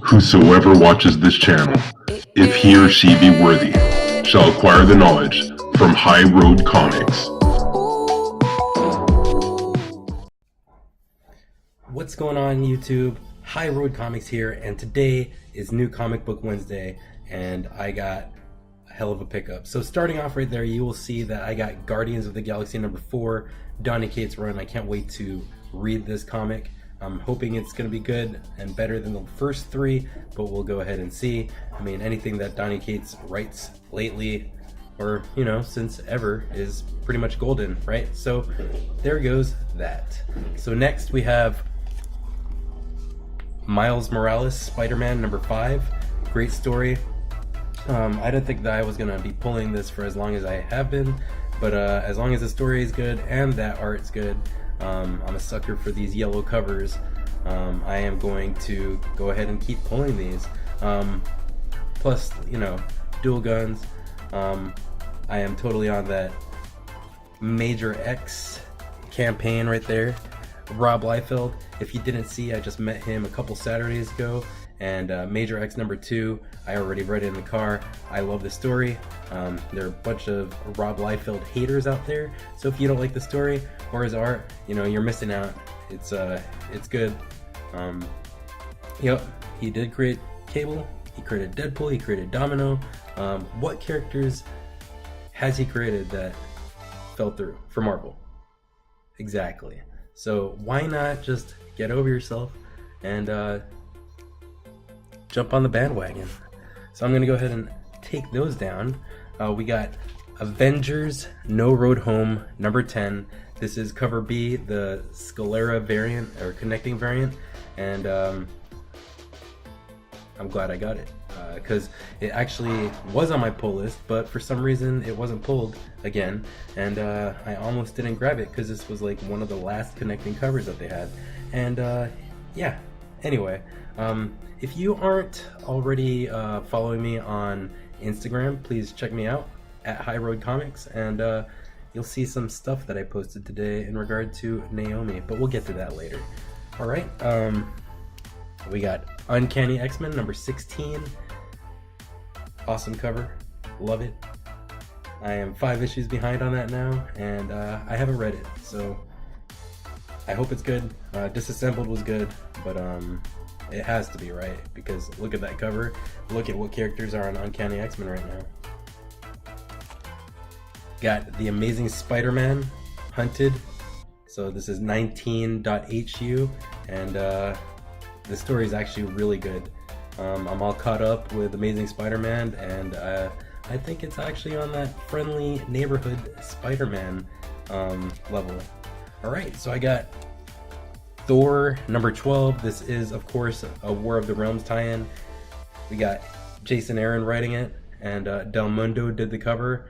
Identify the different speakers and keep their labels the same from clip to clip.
Speaker 1: Whosoever watches this channel, if he or she be worthy, shall acquire the knowledge from High Road Comics.
Speaker 2: What's going on YouTube? High Road Comics here, and today is New Comic Book Wednesday, and I got a hell of a pickup. So starting off right there, you will see that I got Guardians of the Galaxy number 4, Donny Cates run. I can't wait to read this comic. I'm hoping it's going to be good and better than the first 3, but we'll go ahead and see. I mean, anything that Donny Cates writes lately, or since ever, is pretty much golden, right? So there goes that. So next we have Miles Morales Spider-Man number 5. Great story. I didn't think that I was gonna be pulling this for as long as I have been, but as long as the story is good and that art's good, I'm a sucker for these yellow covers. I am going to go ahead and keep pulling these. Plus, dual guns. I am totally on that Major X campaign right there. Rob Liefeld, if you didn't see, I just met him a couple Saturdays ago, and Major X number 2, I already read it in the car. I love the story. There are a bunch of Rob Liefeld haters out there, so if you don't like the story or his art, you're missing out. It's good. Yep, he did create Cable, he created Deadpool, he created Domino. What characters has he created that fell through for Marvel? Exactly. So why not just get over yourself and jump on the bandwagon? So I'm gonna go ahead and take those down. We got Avengers No Road Home number 10. This is cover B, the Scalera variant or connecting variant, and I'm glad I got it because it actually was on my pull list, but for some reason it wasn't pulled again, and I almost didn't grab it because this was like one of the last connecting covers that they had. And yeah, anyway, if you aren't already following me on Instagram, please check me out at High Road Comics, and you'll see some stuff that I posted today in regard to Naomi, but we'll get to that later. All right, we got Uncanny X-Men number 16. Awesome cover, love it. I am 5 issues behind on that now, and I haven't read it, so I hope it's good. Disassembled was good, but it has to be, right? Because look at that cover, look at what characters are on Uncanny X-Men right now. Got the Amazing Spider-Man Hunted. So this is 19.hu, and the story is actually really good. I'm all caught up with Amazing Spider-Man, and I think it's actually on that friendly neighborhood Spider-Man level. Alright, so I got Thor number 12. This is, of course, a War of the Realms tie-in. We got Jason Aaron writing it, and Del Mundo did the cover.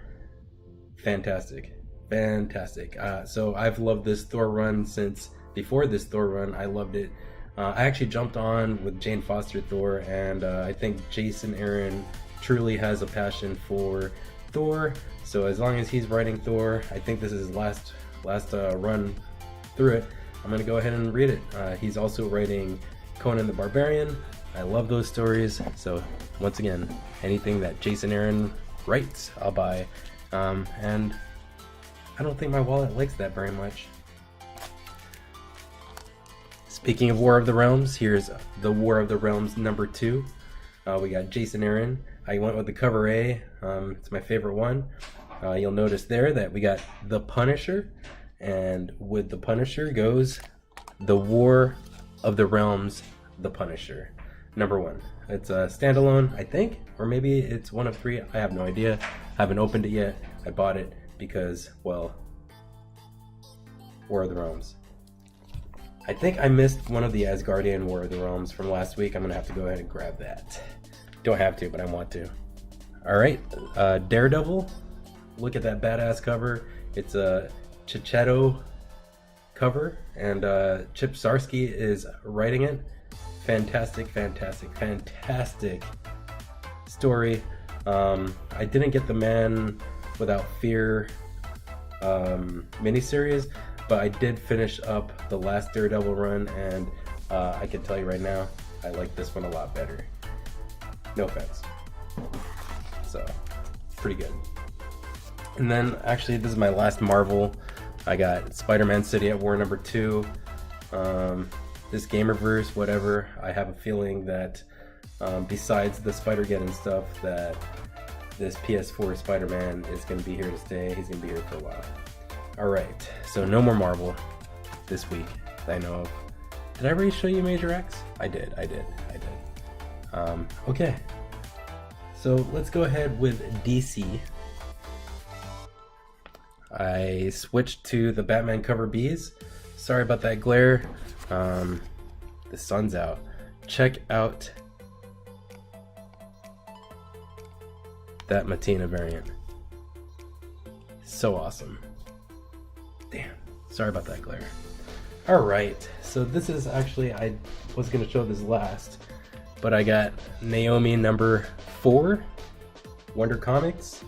Speaker 2: Fantastic. Fantastic. So I've loved this Thor run since before this Thor run. I loved it. I actually jumped on with Jane Foster Thor, and I think Jason Aaron truly has a passion for Thor. So as long as he's writing Thor, I think this is his last run through it. I'm gonna go ahead and read it. He's also writing Conan the Barbarian. I love those stories. So once again, anything that Jason Aaron writes, I'll buy. And I don't think my wallet likes that very much. Speaking of War of the Realms, here's the War of the Realms number 2. We got Jason Aaron. I went with the cover A. It's my favorite one. You'll notice there that we got the Punisher, and with the Punisher goes the War of the Realms, the Punisher, number 1. It's a standalone, I think, or maybe it's one of 3. I have no idea. I haven't opened it yet. I bought it because, well, War of the Realms. I think I missed one of the Asgardian War of the Realms from last week. I'm gonna have to go ahead and grab that. Don't have to, but I want to. All right, Daredevil. Look at that badass cover. It's a Chichetto cover, and Chip Zdarsky is writing it. Fantastic, fantastic, fantastic story. I didn't get the Man Without Fear miniseries, but I did finish up the last Daredevil run, and I can tell you right now, I like this one a lot better. No offense. So, pretty good. And then, actually, this is my last Marvel. I got Spider-Man City at War number 2. This Gamerverse, whatever. I have a feeling that besides the Spider-Geddon stuff, that this PS4 Spider-Man is going to be here to stay. He's going to be here for a while. Alright, so no more Marvel this week that I know of. Did I already show you Major X? I did. Okay. So let's go ahead with DC. I switched to the Batman cover Bs. Sorry about that glare. The sun's out. Check out that Matina variant. So awesome. Damn. Sorry about that glare. Alright, so this is actually, I was going to show this last, but I got Naomi number 4, Wonder Comics,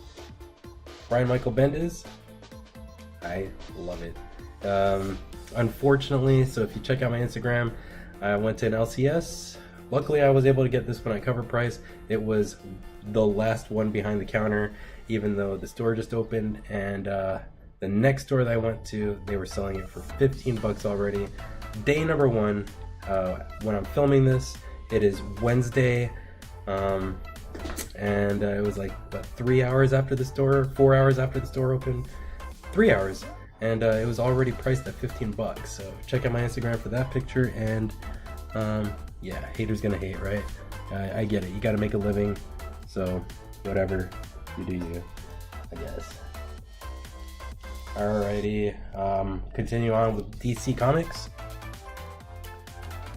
Speaker 2: Brian Michael Bendis. I love it. Unfortunately, so if you check out my Instagram, I went to an LCS. Luckily, I was able to get this one at cover price. It was the last one behind the counter, even though the store just opened, and the next store that I went to, they were selling it for 15 bucks already. Day number 1, when I'm filming this, it is Wednesday, and it was like, what, 3 hours after the store, 4 hours after the store opened? 3 hours, and it was already priced at 15 bucks. So check out my Instagram for that picture, and yeah, haters gonna hate, right? I get it, you gotta make a living, so whatever, you do you, I guess. Alrighty, continue on with DC Comics.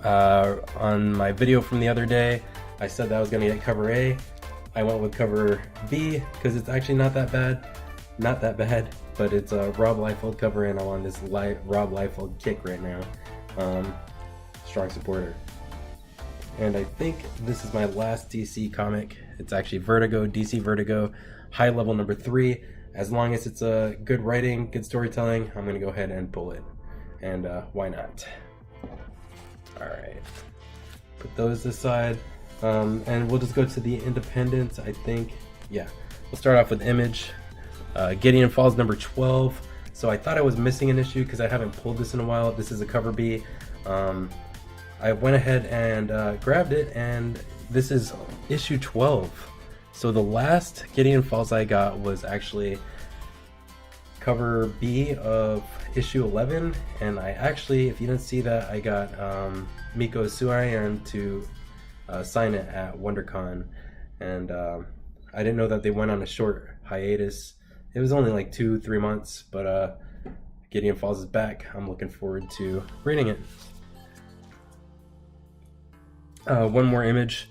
Speaker 2: On my video from the other day, I said that I was gonna get cover A. I went with cover B because it's actually not that bad. Not that bad, but it's a Rob Liefeld cover, and I'm on this Rob Liefeld kick right now. Strong supporter. And I think this is my last DC comic. It's actually Vertigo, DC Vertigo, high level number 3. As long as it's a good writing, good storytelling, I'm gonna go ahead and pull it. And why not? Alright. Put those aside. And we'll just go to the independents, I think. Yeah. We'll start off with Image. Gideon Falls number 12. So I thought I was missing an issue because I haven't pulled this in a while. This is a cover B. I went ahead and grabbed it, and this is issue 12. So the last Gideon Falls I got was actually cover B of issue 11, and I actually, if you didn't see that, I got Miko Suayan to sign it at WonderCon, and I didn't know that they went on a short hiatus. It was only like 2-3 months, but Gideon Falls is back. I'm looking forward to reading it. One more Image.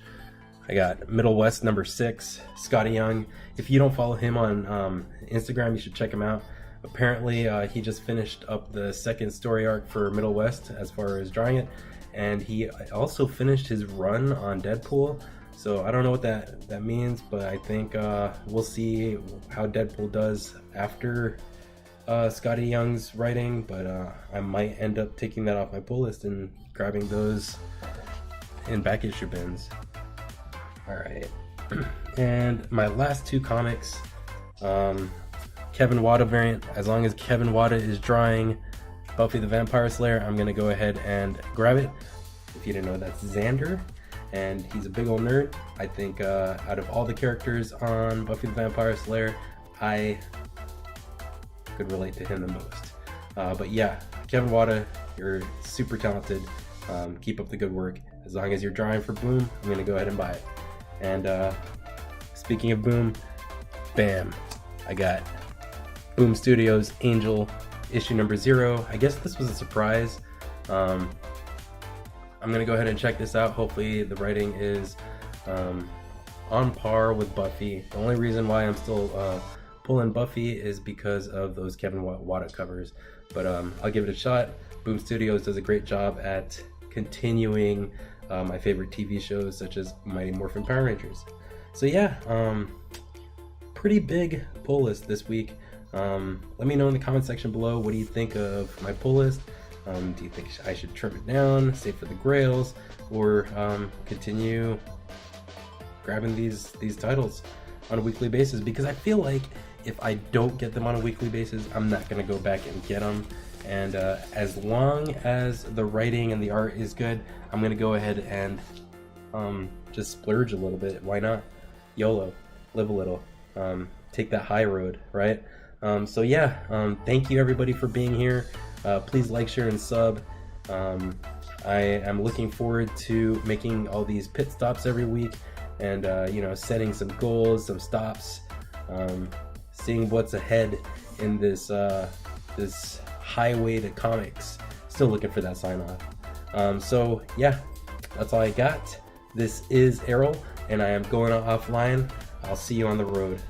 Speaker 2: I got Middle West number 6, Scotty Young. If you don't follow him on Instagram, you should check him out. Apparently, he just finished up the second story arc for Middle West as far as drawing it, and he also finished his run on Deadpool. So I don't know what that means, but I think we'll see how Deadpool does after Scotty Young's writing, but I might end up taking that off my pull list and grabbing those in back issue bins. Alright, and my last 2 comics, Kevin Wada variant. As long as Kevin Wada is drawing Buffy the Vampire Slayer, I'm going to go ahead and grab it. If you didn't know, that's Xander, and he's a big old nerd. I think out of all the characters on Buffy the Vampire Slayer, I could relate to him the most. But yeah, Kevin Wada, you're super talented. Keep up the good work. As long as you're drawing for Boom, I'm going to go ahead and buy it. And speaking of Boom, bam, I got Boom Studios Angel issue number 0. I guess this was a surprise. I'm gonna go ahead and check this out. Hopefully the writing is on par with Buffy. The only reason why I'm still pulling Buffy is because of those Kevin Wada covers, but I'll give it a shot. Boom Studios does a great job at continuing my favorite TV shows such as Mighty Morphin Power Rangers. So yeah, pretty big pull list this week. Let me know in the comment section below, what do you think of my pull list? Do you think I should trim it down, save for the grails? or continue grabbing these titles on a weekly basis, because I feel like if I don't get them on a weekly basis, I'm not gonna go back and get them. And as long as the writing and the art is good, I'm gonna go ahead and just splurge a little bit. Why not? YOLO, live a little, take that high road, right? So yeah, thank you everybody for being here. Please like, share, and sub. I am looking forward to making all these pit stops every week, and you know, setting some goals, some stops, seeing what's ahead in this this highway to comics. Still looking for that sign off. So yeah, that's all I got. This is Errol, and I am going offline. I'll see you on the road.